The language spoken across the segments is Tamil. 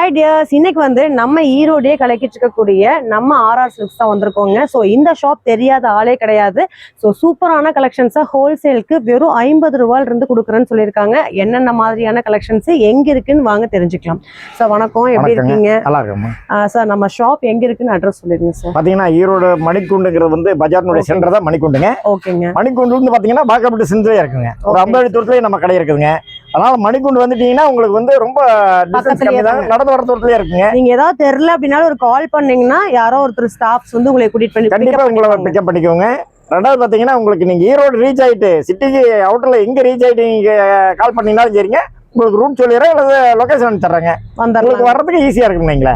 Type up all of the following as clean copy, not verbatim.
ஹாய் டியர்ஸ், இன்னைக்கு வந்து நம்ம ஈரோடே கலக்கிட்டு இருக்கக்கூடிய நம்ம ஆர்ஆர் சில்க்ஸ் தான் வந்திருக்கோங்க. ஸோ இந்த ஷாப் தெரியாத ஆளே கிடையாது. ஸோ சூப்பரான கலெக்ஷன்ஸை ஹோல்சேலுக்கு வெறும் 50 ரூபாயில இருந்து கொடுக்குறேன்னு சொல்லியிருக்காங்க. என்னென்ன மாதிரியான கலெக்ஷன்ஸ் எங்க இருக்குன்னு வாங்க தெரிஞ்சுக்கலாம். சார் வணக்கம், எப்படி இருக்கீங்க? நல்லா இருக்குமா சார், நம்ம ஷாப் எங்க இருக்குன்னு அட்ரஸ் சொல்லிருங்க சார். பாத்தீங்கன்னா ஈரோடு மணிக்கூண்டுங்கிறது வந்து பஜார்னுடைய சென்டர் தான் மணிக்கூண்டுங்க. ஓகேங்க. மணிக்கூண்டு வந்து பாத்தீங்கன்னா பாக்கப்பட்டு சென்டரே இருக்குங்க. ஒரு 50 தூரத்துலயே நம்ம கடை இருக்குதுங்க. அதனால மணிக்கூண்டு வந்துட்டீங்கன்னா உங்களுக்கு வந்து ரொம்ப டிஸ்டன்ஸ் கம்மி தான், நடந்து வர தூரத்துலயே இருக்குங்க. நீங்க ஏதாவது தெரியல அப்படின்னாலும் ஒரு கால் பண்ணீங்கன்னா யாரோ ஒருத்தர் ஸ்டாஃப்ஸ் வந்து உங்களை கூட்டிட்டு பண்ணி கண்டிப்பா உங்களை பிக்கப் பண்ணிக்கோங்க. ரெண்டாவது பாத்தீங்கன்னா உங்களுக்கு நீங்க ஈரோடு ரீச் ஆயிட்டு சிட்டிக்கு அவுட்டர்ல எங்க ரீச் ஆயிட்டு நீங்க கால் பண்ணீங்கன்னாலும் சரிங்க, உங்களுக்கு ரூட் சொல்லிடுறேன் அல்லது லொகேஷன் அனுப்பிடுறேங்க. உங்களுக்கு வர்றதுக்கு ஈஸியா இருக்கும் நீங்களே.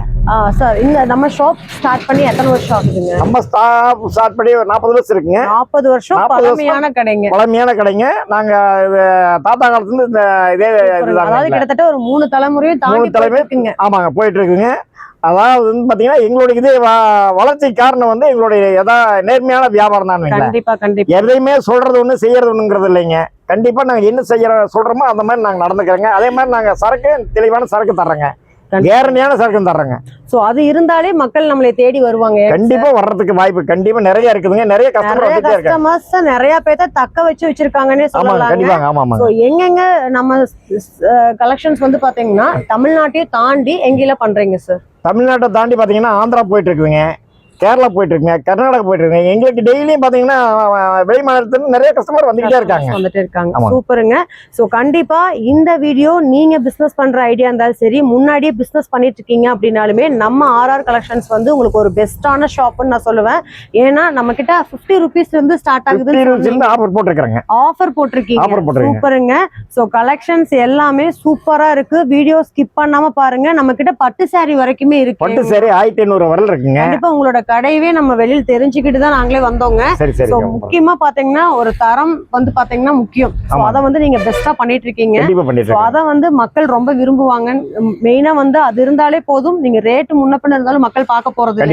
சார், இந்த நம்ம ஷாப் ஸ்டார்ட் பண்ணி எத்தனை வருஷம் ஆகுதுங்க? நம்ம ஸ்டார்ட் பண்ணி ஒரு 40 வருஷம் இருக்குங்க. 40 வருஷம் பழமையான கடைங்க. பழமையான கடைங்க. நாங்க தாத்தா காலத்துல இருந்து இந்த இதே இதுதான், அதாவது கிட்டத்தட்ட ஒரு 3 தலைமுறையும் தாண்டி இருக்குங்க. ஆமாங்க, போயிட்டு இருக்குங்க. அதாவது வந்து பாத்தீங்கன்னா எங்களுடைய இதே வளர்ச்சி காரணம் வந்து எங்களுடைய நேர்மையான வியாபாரம் தான். கண்டிப்பா கண்டிப்பா. எதையுமே சொல்றது ஒண்ணு செய்யறது ஒண்ணுங்கிறது இல்லைங்க. கண்டிப்பா நாங்க என்ன சொல்றோமோ அந்த மாதிரி நாங்க நடந்துக்கிறோங்க. அதே மாதிரி நாங்க சரக்கு தெளிவான சரக்கு தர்றோங்க, கேரண்டியான சரக்கு தர்றோங்க. சோ அது இருந்தாலே மக்கள் நம்மளை தேடி வருவாங்க. கண்டிப்பா வர்றதுக்கு வாய்ப்பு கண்டிப்பா நிறைய இருக்குதுங்க. நிறைய கஸ்டமர்ஸ் நிறைய பேர்த்த தக்க வச்சிருக்காங்கன்னே சொல்லலாம். கண்டிப்பாங்க. ஆமா. சோ எங்கெங்க நம்ம கலெக்ஷன்ஸ் வந்து பாத்தீங்கன்னா தமிழ்நாட்டையும் தாண்டி எங்கேல பண்றீங்க சார்? தமிழ்நாட்டை தாண்டி பாத்தீங்கன்னா ஆந்திரா போயிட்டு இருக்குதுங்க, கேரளா போயிட்டு இருக்குங்க, கர்நாடகா போயிட்டு இருக்குங்க. எங்களுக்கு டெய்லியும் பாத்தீங்கன்னா வெளி மாநிலத்துல நிறைய கஸ்டமர் வந்துட்டே இருக்காங்க. சூப்பருங்க. சோ கண்டிப்பா இந்த வீடியோ நீங்க பிசினஸ் பண்ற ஐடியா இருந்தாலும் சரி, முன்னாடியே பிசினஸ் பண்ணிட்டு இருக்கீங்க அப்படின்னாலுமே நம்ம ஆர்ஆர் கலெக்ஷன்ஸ் வந்து உங்களுக்கு ஒரு பெஸ்டான ஷாப்னு நான் சொல்லுவேன். ஏன்னா நம்ம கிட்ட 50 ருபீஸ்ல இருந்து ஸ்டார்ட் ஆகுது. ஆஃபர் போட்டிருக்காங்க. ஆஃபர் போட்டிருக்கீங்க. சூப்பருங்க. சோ கலெக்ஷன்ஸ் எல்லாமே சூப்பரா இருக்கு. வீடியோ ஸ்கிப் பண்ணாம பாருங்க. நம்ம கிட்ட பட்டு சாரி வரைக்குமே இருக்கு. பட்டு சாரி 1500 வரல இருக்குங்க. கண்டிப்பா உங்களோட கடையவே நம்ம வெளியில தெரிஞ்சுக்கிட்டு தான் நாங்களே வந்தோங்க. முக்கியமா பாத்தீங்கன்னா ஒரு தரம் வந்து பாத்தீங்கன்னா முக்கியம். அத வந்து நீங்க பெஸ்டா பண்ணிட்டு இருக்கீங்க. அத வந்து மக்கள் ரொம்ப விரும்புவாங்க. மெயினா வந்து அது இருந்தாலே போதும். நீங்க ரேட் முன்னப்பின்ன இருந்தாலும் மக்கள் பார்க்க போறது.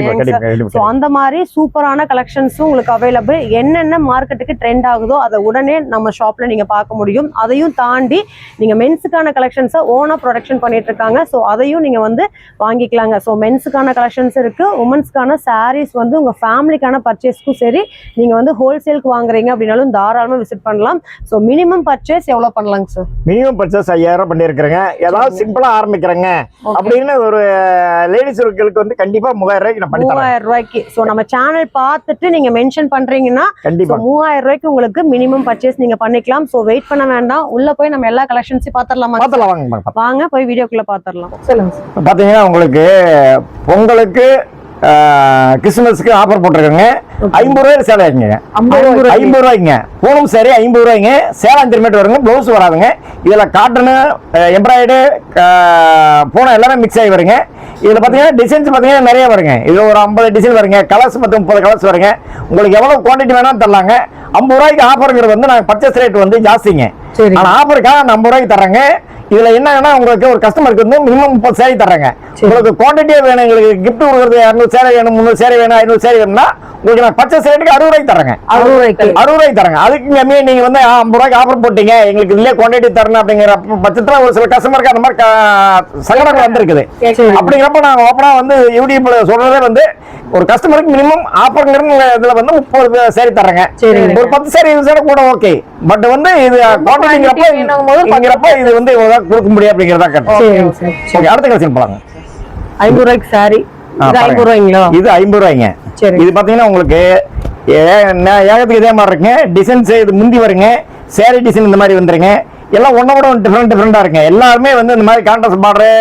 அந்த மாதிரி சூப்பரான கலெக்ஷன்ஸும் உங்களுக்கு அவைலபிள். என்னென்ன மார்க்கெட்டுக்கு ட்ரெண்ட் ஆகுதோ அதை உடனே நம்ம ஷாப்ல நீங்க பார்க்க முடியும். அதையும் தாண்டி நீங்க மென்ஸுக்கான கலெக்ஷன்ஸை ஓனா ப்ரொடக்ஷன் பண்ணிட்டு இருக்காங்க. ஸோ அதையும் நீங்க வந்து வாங்கிக்கலாங்க. ஸோ மென்ஸுக்கான கலெக்ஷன்ஸ் இருக்கு. உமன்ஸ்க்கான சாரீஸ் வந்து உங்க ஃபேமிலிக்கான பர்ச்சேஸ்க்கும் சரி, நீங்க வந்து ஹோல்சேலுக்கு வாங்குறீங்க அப்படின்னாலும் தாராளமா விசிட் பண்ணலாம். ஸோ மினிமம் பர்ச்சேஸ் எவ்வளவு பண்ணலாங்க சார்? Minimum purchase 5000 பண்ணிருக்கிறேங்க. ஏதாவது சிம்பிளா ஆரம்பிக்கிறேங்க அப்படின்னு ஒரு லேடிஸ் வந்து கண்டிப்பா 3000 ரூபாய்க்கு நான் பண்ணி தரேன். 3000 ரூபாய்க்கு. ஸோ நம்ம சேனல் பார்த்துட்டு நீங்க மென்ஷன் பண்றீங்கன்னா கண்டிப்பா 3000 ரூபாய்க்கு உங்களுக்கு மினிமம் பர்ச்சேஸ் நீங்க பண்ணிக்கலாம். ஸோ வெயிட் பண்ண வேண்டாம். உள்ள போய் நம்ம எல்லா கலெக்ஷன்ஸையும் பாத்திரலாமா? வாங்க போய் வீடியோக்குள்ள பாத்திரலாம். சொல்லுங்க சார். பாத்தீங்கன்னா உங்களுக்கு பொங்கலுக்கு கிறிஸ்துமஸ்க்கு ஆஃபர் போட்டிருக்காங்க. 50 ரூபாய் சேலை ஆகுங்க. 50 ரூபாய்ங்க. பூனம் சரி 50 ரூபாய்ங்க. சேலம் திரும்பிட்டு வருங்க. பிளவுஸ் வராதுங்க. இதுல காட்டனு எம்ப்ராய்டு பூனம் எல்லாமே மிக்ஸ் ஆகி வருங்க. இதுல பாத்தீங்கன்னா டிசைன்ஸ் பாத்தீங்கன்னா நிறைய வருங்க. இதுல ஒரு 50 டிசைன் வருங்க. கலர்ஸ் 30 கலர்ஸ் வருங்க. உங்களுக்கு எவ்வளவு குவான்டிட்டி வேணாலும் தரலாங்க. 50 ரூபாய்க்கு ஆஃபருங்கிறது வந்து நாங்க பர்ச்சேஸ் ரேட் வந்து ஜாஸ்திங்க. ஆனா ஆஃபருக்காக 50 ரூபாய்க்கு தர்றாங்க. இதுல என்னன்னா உங்களுக்கு ஒரு கஸ்டமருக்கு வந்து மினிமம் 30 சேரீ தர்றாங்க. உங்களுக்கு குவான்டிட்டியே வேணும். எங்களுக்கு கிஃப்ட் கொடுக்குறது 200 சேரீ வேணும், 300 சேரீ வேணும், 500 சேரீ வேணும்னா உங்களுக்கு நான் பர்ச்சேஸ் ரேட்டுக்கு 60 ரூபாய்க்கு தரேங்க. 60 ரூபாய்க்கு தரேங்க. அதுக்கு கம்மியா நீங்க வந்து 50 ரூபாய்க்கு ஆஃபர் போட்டீங்க, எங்களுக்கு இதுலயே குவான்டிட்டி தரணும் அப்படிங்கிற பட்சத்துல ஒரு சில கஸ்டமருக்கு அந்த மாதிரி சங்கடங்கள் வந்திருக்குது. அப்படிங்கிறப்ப நாங்க ஓப்பனா வந்து யூடியூப்ல சொல்றதே வந்து ஒரு கஸ்டமருக்கு மினிமம் ஆஃபர்ங்கிற இதுல வந்து 30 சேரீ தரேங்க. ஒரு 10 சேரீ 20 சேரீ கூட ஓகே. பட் வந்து இது குவான்டிட்டிங்கிறப்ப இது வந்து இவ்வளவுதான் கொடுக்க முடியும் அப்படிங்கறதா கேட்டோம். அடுத்த கலெக்ஷன் போலாங்க. 50 ரூபாய்க்கு சாரி. இது 50 ரூபாய்ங்களா? இது 50 ரூபாய்ங்க. இது பாத்தீங்கன்னா உங்களுக்கு ஏகத்துக்கு இதே மாதிரி இருக்குங்க. டிசைன்ஸ் இது முந்தி வருங்க. சேரீ டிசைன் இந்த மாதிரி வந்துருங்க. எல்லாம் ஒன்னோட டிஃபரெண்டா இருக்குங்க. எல்லாருமே வந்து இந்த மாதிரி கான்ட்ராஸ்ட் பார்டர்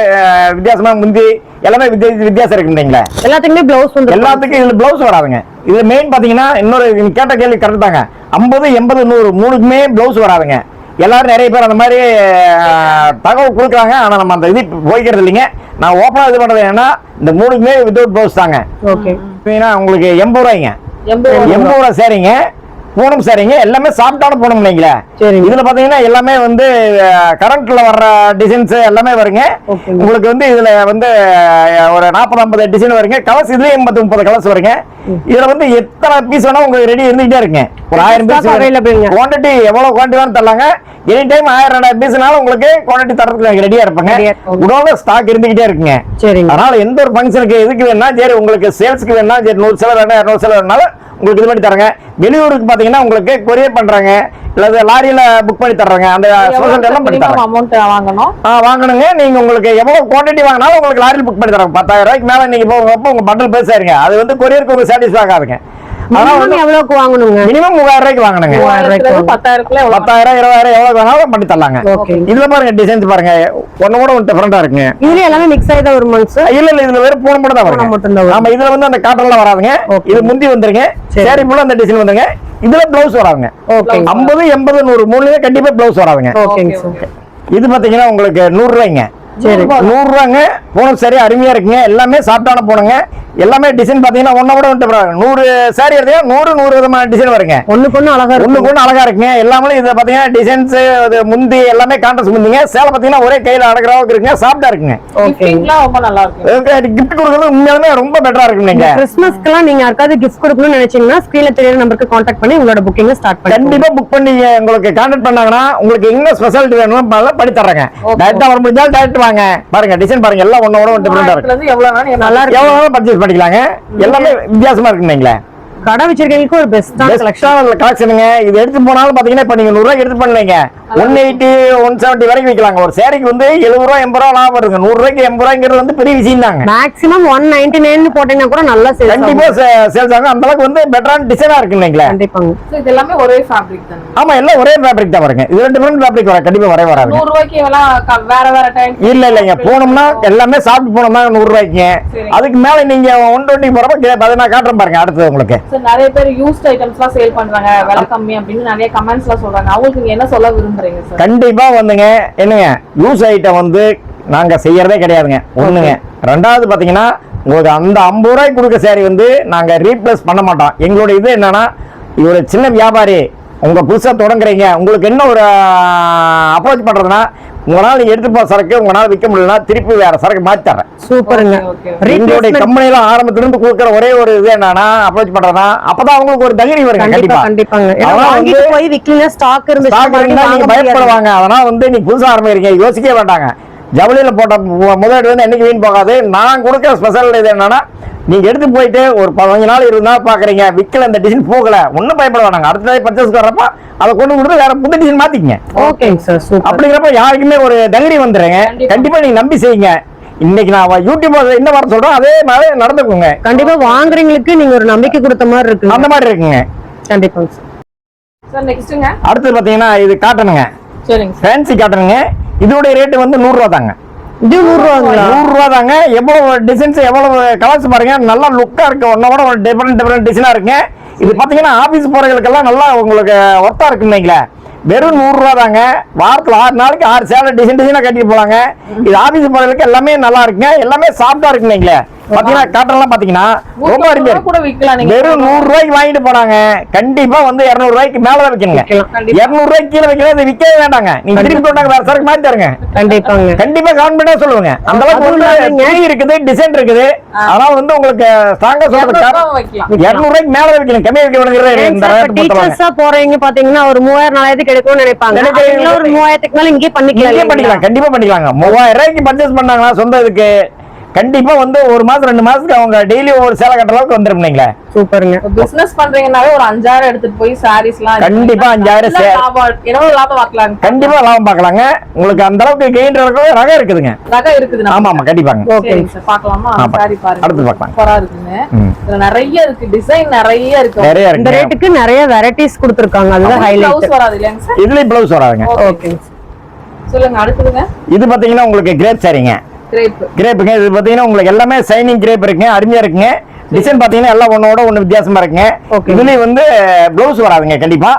வித்தியாசமா முந்தி எல்லாமே வித்தியாசம் இருக்குங்களா? எல்லாத்துக்குமே பிளவுஸ் வந்து எல்லாத்துக்கும் இதுல பிளவுஸ் வராதுங்க. இது மெயின் பாத்தீங்கன்னா இன்னொரு கேட்ட கேள்வி கரெக்ட் தாங்க. 50, 80, 100 மூணுக்குமே பிளவுஸ் வராதுங்க. எல்லாரும் நிறைய பேர் அந்த மாதிரி தகவல் கொடுக்குறாங்க. ஆனா நம்ம அந்த இது போய்க்கிறது இல்லைங்க. நான் ஓப்பனா இது பண்றது ஏன்னா இந்த மூணுக்குமே வித்தவுட் பிளவுஸ் தாங்க. ஓகே. உங்களுக்கு 80 ரூபாய்ங்க. 80 ரூபாய் சரிங்க. பூனம் சாரிங்க எல்லாமே சாஃப்டான பூனம் இல்லைங்களா. இதுல பாத்தீங்கன்னா எல்லாமே வந்து கரண்ட்ல வர்ற டிசைன்ஸ் எல்லாமே வருங்க. உங்களுக்கு வந்து இதுல வந்து ஒரு 40-50 டிசைன் வருங்க. கலர்ஸ் இதுல 80-30 கலர்ஸ் வருங்க. இதுல வந்து எத்தனை பீஸ் வேணா உங்களுக்கு ரெடி இருந்துகிட்டே இருக்குங்க. ஒரு 1000 பீஸ் அவைலபிள். குவான்டிட்டி எவ்வளவு குவான்டிட்டி வேணும் தரலாங்க. எனி டைம் 1000-2000 பீஸ்னால உங்களுக்கு குவான்டிட்டி தரதுக்கு ரெடியா இருப்பாங்க. உடனே ஸ்டாக் இருந்துகிட்டே இருக்குங்க. அதனால எந்த ஒரு ஃபங்க்ஷனுக்கு எதுக்கு வேணா சரி, உங்களுக்கு சேல்ஸ்க்கு வேணா சரி, 100 சேலை வேணா 200 சேலை வேணாலும் உங்களுக்கு இது பண்ணி தராங்க. வெளியூருக்கு பாத்தீங்கன்னா உங்களுக்கு கொரியர் பண்றாங்க, இல்ல லாரியில புக் பண்ணி தர்றாங்க. அந்த சோஷல் எல்லாம் பண்ணி தராங்க. அமௌண்ட் வாங்கணும். வாங்கணுங்க. நீங்க உங்களுக்கு எவ்வளவு குவான்டிட்டி வாங்கினாலும் உங்களுக்கு லாரியில் புக் பண்ணி தராங்க. 10,000 ரூபாய்க்கு மேல நீங்க போகிறப்ப உங்க பண்டல் பேசாருங்க. அது வந்து கொரியருக்கு உங்களுக்கு சாட்டிஸ்ஃபை ஆகாதுங்க. எவ்வளவுக்கு வாங்கணுங்க? மினிமம் 3000 ரூபாய்க்கு வாங்கணுங்க. 10,000 20,000 எவ்வளவு வேணாலும் பண்ணி தரலாங்க. இதுல பாருங்க டிசைன்ஸ் பாருங்க, ஒண்ணு கூட ஒன்று டிஃபரெண்டா இருக்குங்க. இதுல எல்லாமே மிக்ஸ் ஆயிதான் வருமா சார்? இல்ல இதுல வெறும் பூனம் மட்டும் தான் வரும். ஆமா, இதுல வந்து அந்த காட்டன்லாம் வராதுங்க. இது முந்தி வந்துருங்க. சேரி ஃபுல்லா அந்த டிசைன் வந்துருங்க. இதுல பிளவுஸ் வராதுங்க. 50 80 100 மூணுலயே கண்டிப்பா பிளவுஸ் வராதுங்க. இது பாத்தீங்கன்னா உங்களுக்கு 100 ரூபாய்ங்க. 100 ரூபாங்க. பூனம் சரி அருமையா இருக்குங்க. எல்லாமே சாஃப்டான பூனங்க. எல்லாமே டிசைன் பாத்தீங்கன்னா ஒண்ணு கூட 100 சாரி எடுத்தீங்க 100 விதமான டிசைன் வருங்க. ஒண்ணுக்கு ஒண்ணு அழகா இருக்குங்க. எல்லாமே இதுல பாத்தீங்கன்னா டிசைன்ஸ் முந்தி எல்லாமே கான்ட்ராஸ்ட் முந்திங்க. சேலை பாத்தீங்கன்னா ஒரே கையில அடக்குற அளவுக்கு இருக்குங்க. சாஃப்டா இருக்குங்க. ரொம்ப நல்லா இருக்கு. கிஃப்ட் கொடுக்கிறது உண்மையாலுமே ரொம்ப பெட்டரா இருக்கும். நீங்க கிறிஸ்மஸ்க்குலாம் நீங்க யாருக்காவது கிஃப்ட் கொடுக்கணும்னு நினைச்சீங்கன்னா ஸ்கிரீன்ல தெரியுற நம்பருக்கு கான்டாக்ட் பண்ணி உங்களோட புக்கிங் ஸ்டார்ட் பண்ணுங்க. கண்டிப்பா புக் பண்ணி உங்களுக்கு கான்டாக்ட் பண்ணாங்கன்னா உங்களுக்கு என்ன ஸ்பெஷாலிட்டி வேணும் பண்ணி தர்றேங்க. டைரக்டா வர முடிஞ்சாலும் டைரக்ட் வாங்க. பாருங்க டிசைன் பாருங்க, எல்லாம் ஒண்ணோட ஒன்று டிஃபரெண்டா இருக்கு. எவ்வளவு பர்ச்சேஸ் பண்ணிக்கலாங்க. எல்லாமே வித்தியாசமா இருக்குங்களா. கடை வச்சிருக்கீங்க ஒரு பெஸ்டான கலெக்ஷனுங்க. இது எடுத்து போனாலும் பாத்தீங்கன்னா இப்ப நீங்க 100 ரூபாய்க்கு எடுத்து பண்ணீங்க 180 170 வரைக்கும் விற்கலாங்க. ஒரு சேரிக்கு வந்து 70 ரூபாய் 80 ரூபாய் லாபம் வருங்க. 100 ரூபாய்க்கு 80 ரூபாய்ங்கிறது வந்து பெரிய விஷயம் தாங்க. மேக்ஸிமம் 199 போட்டீங்கன்னா கூட நல்லா சேல்ஸ் கண்டிப்பா சேல்ஸ் ஆகும். அந்த அளவுக்கு வந்து பெட்டரான டிசைனா இருக்கு இல்லைங்களா. கண்டிப்பாங்க. இது எல்லாமே ஒரே ஃபேப்ரிக் தான். ஆமா, எல்லாம் ஒரே ஃபேப்ரிக் தான் வருங்க. இது டிஃபரெண்ட் ஃபேப்ரிக் வர கண்டிப்பா வரவே வராது. 100 ரூபாய்க்கு எல்லாம் வேற டைம் இல்லைங்க. போனோம்னா எல்லாமே சாப்பிட்டு போனோம்னா 100 ரூபாய்க்கு. அதுக்கு மேல நீங்க 120 போறப்ப அதை நான் காட்டுறேன் பாருங்க. அடுத்து உங்களுக்கு நிறைய பேர் யூஸ்ட் ஐட்டம்ஸ்லாம் சேல் பண்றாங்க, விலை கம்மி அப்படின்னு நிறைய கமெண்ட்ஸ்லாம் சொல்றாங்க. அவங்களுக்கு நீங்க என்ன சொல்ல விரும்புறீங்க சார்? கண்டிப்பா வந்துங்க, என்னங்க யூஸ் ஐட்டம் வந்து நாங்க செய்யறதே கிடையாதுங்க. ஒண்ணுங்க. ரெண்டாவது பாத்தீங்கன்னா உங்களுக்கு அந்த 50 ரூபாய்க்கு கொடுக்க சேரி வந்து நாங்க ரீப்ளேஸ் பண்ண மாட்டோம். எங்களோட இது என்னன்னா, இவரு சின்ன வியாபாரி, உங்க புதுசா தொடங்குறீங்க, உங்களுக்கு என்ன ஒரு அப்ரோச் பண்றதுன்னா, உங்களால நீங்க எடுத்து போற சரக்கு உங்களால விற்க முடியலன்னா திருப்பி வேற சரக்கு மாத்தி தரேன். சூப்பருங்க. எங்களுடைய கம்பெனில ஆரம்பத்துல இருந்து கொடுக்குற ஒரே ஒரு இது என்னன்னா, அப்ரோச் பண்றதா, அப்பதான் அவங்களுக்கு ஒரு தைரியம் வருங்க. கண்டிப்பாங்க. போய் விக்கல ஸ்டாக் நீங்க பயப்படுவாங்க. அதனால வந்து நீங்க புதுசா ஆரம்பிக்கிறீங்க, யோசிக்கவே வேண்டாங்க. ஜவுளியில போட்ட முதலீடு வந்து என்னைக்கு வீண் போகாது. நான் கொடுக்குற ஸ்பெஷல் இது என்னன்னா, நீங்க எடுத்து போயிட்டு ஒரு 15 நாள் 20 நாள் பாக்குறீங்க, விக்கல இந்த டிசைன் போகல, ஒன்னும் பயப்பட வேண்டாங்க. அடுத்த நாள் பர்ச்சேஸ் வர்றப்ப அதை கொண்டு கொடுத்து வேற புது டிசைன் மாத்திக்கங்க. ஓகேங்க சார், சூப்பர். அப்படிங்கிறப்ப யாருக்குமே ஒரு தைரியம் வந்துருங்க. கண்டிப்பா நீங்க நம்பி செய்யுங்க. இன்னைக்கு நான் யூடியூப் என்ன வர சொல்றோம் அதே மாதிரி நடந்துக்குங்க. கண்டிப்பா வாங்குறீங்களுக்கு நீங்க ஒரு நம்பிக்கை கொடுத்த மாதிரி இருக்கு. அந்த மாதிரி இருக்குங்க. கண்டிப்பா சார். நெக்ஸ்ட்ங்க அடுத்து பாத்தீங்கன்னா இது காட்டனுங்க. சரிங்க. ஃபேன்சி காட்டனுங்க. இதோட ரேட் வந்து 100 ரூபா தாங்க. இது 100 ரூபாங்களா? 100 ரூபா தாங்க. எவ்வளவு டிசைன்ஸ் எவ்வளவு கலர்ஸ் பாருங்க, நல்லா லுக்கா இருக்கு. ஒன்னோட ஒரு டிஃபரெண்ட் டிசைனா இருக்குங்க. இது பாத்தீங்கன்னா ஆபீஸ் போறவங்களுக்கெல்லாம் நல்லா உங்களுக்கு ஒர்த்தா இருக்குங்களா. வெறும் 100 ரூபா தாங்க. வாரத்துல 6 நாளைக்கு 6 சேலை டிசைனா கட்டிட்டு போலாங்க. இது ஆபீஸ் போறவங்களுக்கு எல்லாமே நல்லா இருக்குங்க. எல்லாமே சாஃப்டா இருக்குங்களா. பாத்தீங்கன்னா காட்டன்லாம் பாத்தீங்கன்னா ரொம்ப அருமையா இருக்கு. வெறும் 100 ரூபாய்க்கு வாங்கிட்டு போனாங்க. கண்டிப்பா வந்து 200 ரூபாய்க்கு மேலதான் விற்கணுங்க. 200 ரூபாய்க்கு கீழே வைக்கல, இது விற்கவே வேண்டாங்க. நீங்க திருப்பி கொண்டாங்க வேற சரக்கு மாத்தி தருங்க. கண்டிப்பா கான்பிடண்டா சொல்லுவாங்க. அந்த அளவுக்கு இருக்குது, டிசைன் இருக்குது. அதனால வந்து உங்களுக்கு ஸ்ட்ராங்கா சொல்றது 200 ரூபாய்க்கு மேல வைக்கணும், கம்மி வைக்க வேண்டியது. டீச்சர்ஸா போறவங்க பாத்தீங்கன்னா ஒரு 3000 4000 கிடைக்கும்னு நினைப்பாங்க. ஒரு 3000க்கு மேல இங்கே பண்ணிக்கலாம். கண்டிப்பா பண்ணிக்கலாங்க. 3000 ரூபாய்க்கு பர்ச்சேஸ் பண்ணாங்கன்னா சொந்த இதுக்கு கண்டிப்பா வந்து ஒரு மாசம் 2 மாசத்துக்கு அவங்க டெய்லி ஒரு சேலை கட்டுற அளவுக்கு வந்துருப்பீங்களா. சூப்பருங்க. பிசினஸ் பண்றீங்கனாவே ஒரு 5000 எடுத்துட்டு போய் சாரீஸ்லாம் கண்டிப்பா 5000 லாபம் பார்க்கலாம். கண்டிப்பா லாபம் பார்க்கலாங்க. உங்களுக்கு அந்த அளவுக்கு கெயின் ரகம் இருக்குதுங்க. ரகம் இருக்குது. ஆமா கண்டிப்பாங்க. சரிங்க சார், பார்க்கலாமா? சாரி பாருங்க, அடுத்து பார்க்கலாம். சூப்பரா இருக்குங்க. இதுல நிறைய இருக்கு, டிசைன் நிறைய இருக்கு. இந்த ரேட்டுக்கு நிறைய வெரைட்டிஸ் கொடுத்திருக்காங்க. அதுதான் ஹைலைட். ப்ளவுஸ் வராது இல்லங்க சார்? இதுல ப்ளவுஸ் வராதுங்க. ஓகே சொல்லுங்க. அடுத்துங்க இது பாத்தீங்கன்னா உங்களுக்கு கிரேப் சாரிங்க. கிரேப்புங்க. இது பாத்தீங்கன்னா உங்களுக்கு எல்லாமே சைனிங் கிரேப் இருக்குங்க, அருமையா இருக்குங்க. டிசைன் பாத்தீங்கன்னா எல்லாம் ஒன்னோட ஒண்ணு வித்தியாசமா இருக்குங்க. இதுலயும் வந்து ப்ளவுஸ் வராதுங்க. கண்டிப்பா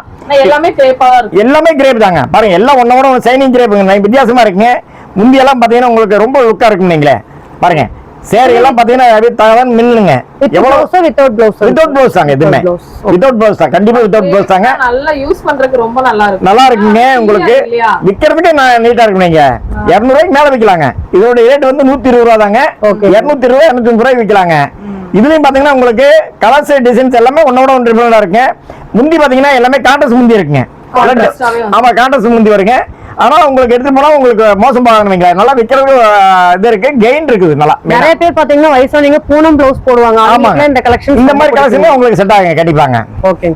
எல்லாமே கிரேப்பா இருக்கு. எல்லாமே கிரேப் தாங்க. பாருங்க எல்லாம் ஒன்னோட சைனிங் கிரேப்புங்க, வித்தியாசமா இருக்குங்க. முந்தி எல்லாம் பாத்தீங்கன்னா உங்களுக்கு ரொம்ப லுக்கா இருக்கும். நீங்களே பாருங்க சேரி எல்லாம் பாத்தீங்கன்னா அப்படியே தகவல் மின்னுங்க. எவ்வளவு வித்தவுட் ப்ளவுஸ்? வித்தவுட் ப்ளவுஸ் தாங்க இதுமே. வித்தவுட் ப்ளவுஸ் தான், கண்டிப்பா வித்தவுட் ப்ளவுஸ் தாங்க. நல்லா யூஸ் பண்றதுக்கு ரொம்ப நல்லா இருக்கு. நல்லா இருக்குங்க. உங்களுக்கு விக்கிறதுக்கு நீட்டா இருக்கு. நீங்க 200 ரூபாய்க்கு மேல விக்கலாங்க. இதோட ரேட் வந்து 120 ரூபா தாங்க. 220 ரூபாய் 250 ரூபாய்க்கு விக்கலாங்க. இதுலயும் பாத்தீங்கன்னா உங்களுக்கு கலர்ஸ் டிசைன்ஸ் எல்லாமே ஒன்னோட ஒன்று டிஃபரெண்டா இருக்கு. முந்தி பாத்தீங்கன்னா எல்லாமே கான்ட்ராஸ்ட் முந்தி இருக்குங்க. ஆமா கான்ட்ராஸ்ட் முந்தி வருங்க. ஆனா உங்களுக்கு எடுத்து போனா உங்களுக்கு மோசம் பாருங்க. நல்லா விக்கிறது இது இருக்கு, கெயின் இருக்குது. நல்லா நிறைய பேர் பாத்தீங்கன்னா வயசானவங்க பூனம் ப்ளவுஸ் போடுவாங்க. ஆமாங்க, இந்த கலெக்ஷன் இந்த மாதிரி கலெக்ஷன் உங்களுக்கு செட் ஆகுங்க கண்டிப்பாங்க. ஓகே.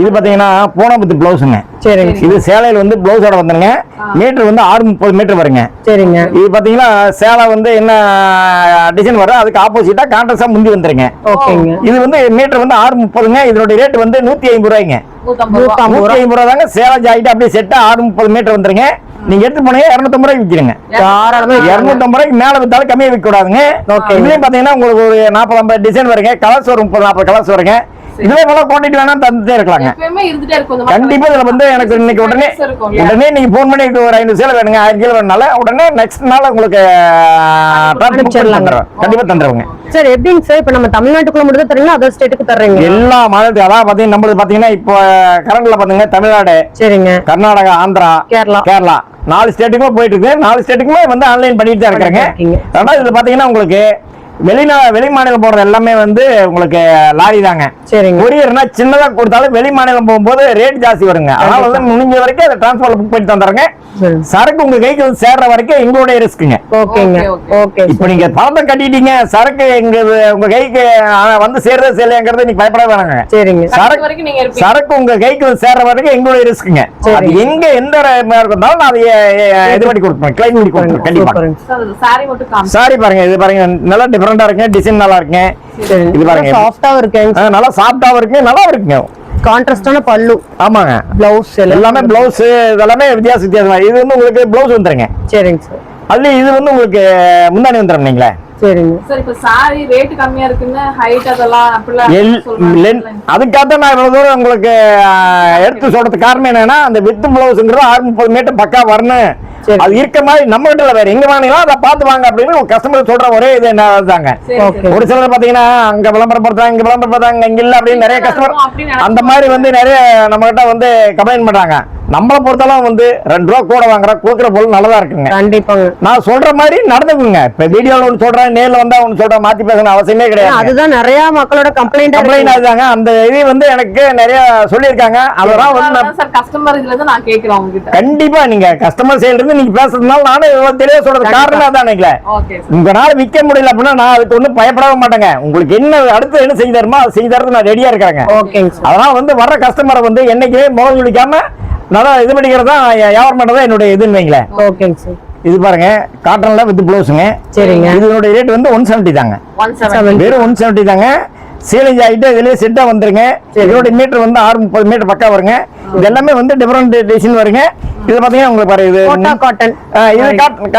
இது பாத்தீங்கன்னா பூனம் வித் ப்ளவுஸ்ங்க. சரிங்க. இது சேலையில வந்து ப்ளவுஸோட வந்துருங்க. மீட்டர் வந்து 630 மீட்டர் வருங்க. சரிங்க. இது பாத்தீங்கன்னா சேலை வந்து என்ன டிசைன் வரும் அதுக்கு ஆப்போசிட்டா கான்ட்ராஸ்டா முந்தி வந்துருங்க. ஓகேங்க. இது வந்து மீட்டர் வந்து 630ங்க. இதோட ரேட் வந்து 150 ரூபாய்ங்க. 150 ரூபா தாங்க. சேலை ஜாக்கெட் அப்படியே செட்டா 630 மீட்டர் வந்துருங்க. நீங்க எடுத்து போனீங்க 250 ரூபாய்க்கு விக்கிறீங்க. 250 ரூபாய்க்கு மேல வித்தாலும் கம்மியா விற்க கூடாதுங்க. இதுலயும் பாத்தீங்கன்னா உங்களுக்கு ஒரு 40-50 டிசைன் வருங்க. கலர்ஸ் ஒரு 30-40 கலர்ஸ் வருங்க. இதுல எவ்வளவு குவான்டிட்டி வேணா தந்துட்டே இருக்கலாங்க. கண்டிப்பா இதுல வந்து எனக்கு இன்னைக்கு உடனே நீங்க போன் பண்ணி ஒரு 500 சேலை வேணுங்க, 1000 கிலோ வேணும்னால உடனே நெக்ஸ்ட் நாள் உங்களுக்கு கண்டிப்பா தந்துருவாங்க. சார் எப்படிங்க சார் இப்ப நம்ம தமிழ்நாட்டுக்குள்ள மட்டும் தரீங்களா அதர் ஸ்டேட்டுக்கு தர்றீங்க? எல்லா மாநிலத்துக்கு அதான் பாத்தீங்கன்னா நம்மளுக்கு பாத்தீங்கன்னா இப்போ கரண்ட்ல பாத்தீங்கன்னா தமிழ்நாடு, சரிங்க, கர்நாடகா, ஆந்திரா, கேரளா 4 ஸ்டேட்டுக்குமே போயிட்டு இருக்கு. 4 ஸ்டேட்டுக்குமே வந்து ஆன்லைன் பண்ணிட்டு தான் இருக்காங்க. ரெண்டாவது இதுல பாத்தீங்கன்னா உங்களுக்கு வெளி மாநிலம் போறது எல்லாமே வந்து உங்களுக்கு லாரி தாங்க. கொரியர்னா சின்னதா கொடுத்தாலும் வெளி மாநிலம் போகும்போது ரேட் ஜாஸ்தி வருங்க. அதனால வந்து முடிஞ்ச வரைக்கும் அதை டிரான்ஸ்போர்ட்ல புக் பண்ணி தந்துறங்க. சரக்கு உங்க கைக்கு வந்து சேர்ற வரைக்கும் எங்களுடைய ரிஸ்க்குங்க. இப்ப நீங்க பணத்தை கட்டிட்டீங்க, சரக்கு உங்க கைக்கு வந்து சேர்றது சேலைங்கிறது நீங்க பயப்பட வேணாங்க. சரக்கு உங்க கைக்கு வந்து சேர்ற வரைக்கும் எங்களுடைய ரிஸ்க்குங்க. அது எங்க எந்த இருந்தாலும் நான் அதை இது பண்ணி கொடுப்பேன், கிளைம் பண்ணி கொடுப்பேன் கண்டிப்பா. சாரி பாருங்க, இது பாருங்க நல்லா டிஃபரெண்டா இருக்குங்க, டிசைன் நல்லா இருக்குங்க. இது பாருங்க சாஃப்ட்டாவும் இருக்கு, நல்லா சாஃப்ட்டாவும் இருக்கு, நல்லா இருக்குங்க. கான்ட்ராஸ்டான பல்லு. ஆமாங்க. பிளவுஸ் எல்லாமே பிளவுஸ் இதெல்லாமே வித்தியாசமா. இது வந்து உங்களுக்கு பிளவுஸ் வந்துருங்க. சரிங்க சார். அதுல இது வந்து உங்களுக்கு முந்தானி வந்துரும் நீங்களே. சரிங்க சார். இப்ப சாரி ரேட் கம்மியா இருக்குன்னு ஹைட் அதெல்லாம் அப்படிலாம் அதுக்காக நான் இவ்வளவு தூரம் உங்களுக்கு எடுத்து சொல்றதுக்கு காரணம் என்னன்னா அந்த வித் பிளவுஸ்ங்கிறது 630 மீட்டர் பக்கா வரணும். அது இருக்க மாதிரி நம்ம கிட்ட வேற எங்க வாங்கினா அதை பார்த்து வாங்க அப்படின்னு கஸ்டமர் சொல்ற ஒரே இது என்னதாங்க. ஒரு சிலர் பாத்தீங்கன்னா அங்க விளம்பரப்படுத்தாங்க, இங்க விளம்பரப்படுத்தாங்க, இங்க இல்ல அப்படின்னு நிறைய கஸ்டமர் அந்த மாதிரி வந்து நிறைய நம்ம கிட்ட வந்து கம்ப்ளைண்ட் பண்றாங்க. நம்மளை பொறுத்தளவு வந்து 2 ரூபா கூட வாங்குற கொடுக்குற பொருள் நல்லதா இருக்குங்க. கண்டிப்பாங்க. நான் சொல்ற மாதிரி நடந்துக்குங்க. இப்ப வீடியோல ஒண்ணு சொல்றேன், நேர்ல வந்தா ஒண்ணு சொல்றேன், மாத்தி பேசணும் அவசியமே கிடையாது. அதுதான் நிறைய மக்களோட கம்ப்ளைண்ட் ஆகுதாங்க. அந்த இது வந்து எனக்கு நிறைய சொல்லியிருக்காங்க. அதெல்லாம் வந்து கஸ்டமர் இதுல இருந்து நான் கேக்குறேன் உங்ககிட்ட. கண்டிப்பா நீங்க கஸ்டமர் சைடுல இருந்து நீங்க பேசுறதுனால நானும் தெளிவா சொல்றது காரணம் அதான் நினைக்கிறேன். உங்களால விற்க முடியல அப்படின்னா நான் அதுக்கு ஒன்றும் பயப்படவே மாட்டேங்க. உங்களுக்கு என்ன அடுத்து என்ன செஞ்சு தருமோ அதை செஞ்சு தரது நான் ரெடியா இருக்கிறேங்க. அதனால வந்து வர்ற கஸ்டமரை வந்து என்னைக்குமே முகம் சொல்லிக்காம நல்லா இது பண்ணிக்கிறதா வியாபாரம் பண்றதா என்னுடைய இதுன்னு வைங்களேன். ஓகேங்க சார். இது பாருங்க காட்டன்ல வித் ப்ளவுஸுங்க. சரிங்க. இதனுடைய ரேட் வந்து 170 தாங்க. வெறும் 170 தாங்க. சீலிங் ஆகிட்டு இதுலயே செட்டா வந்துருங்க. இதோட மீட்டர் வந்து 630 மீட்டர் பக்கா வருங்க. இது எல்லாமே வந்து டிஃபரெண்ட் டிசைன் வருங்க. இது பாத்தீங்கன்னா உங்களுக்கு பாரு இது காட்டன்,